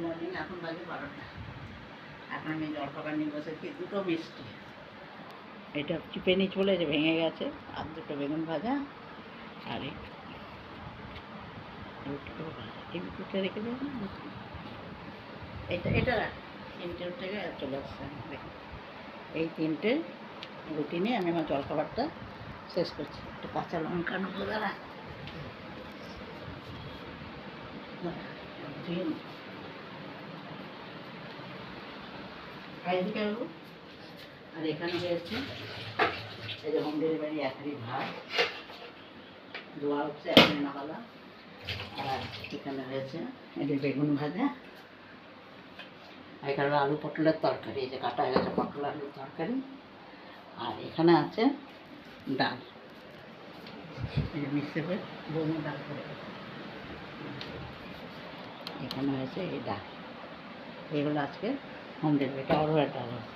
Morning. এখন বাজে 12টা। এখন আমি জলখাবার নিয়ে বসেছি, দুটো মিষ্টি। এটা চিপে নিচ বলে যে ভেঙে গেছে, আর দুটো বেগুন ভাজা আর এই রুটিও ভাজা। এই রুটিটা রেখে দেবেন। এটা রাখ। তিনটে থেকে চলে আসছে দেখুন। এই তিনটে রুটি নিয়ে আমি আমার জলখাবারটা শেষ করছি। একটু কাঁচা লঙ্কা নেবো, দাঁড়া। আর এখানে রয়েছে এই যে হোম ডেলিভারি একই ভাত ধোয়া হচ্ছে, এখন নাগালা। আর এখানে রয়েছে এই যে বেগুন ভাজা, এখানে আলু পটলের তরকারি, এই যে কাটা হয়ে গেছে পটল আলুর তরকারি। আর এখানে আছে ডাল, এই যে মিক্সের বৌমা ডাল করে। এখানে হয়েছে এই ডাল। এগুলো আজকে হোম ডেলিভারি, এটা অর্ডার ডাল আছে।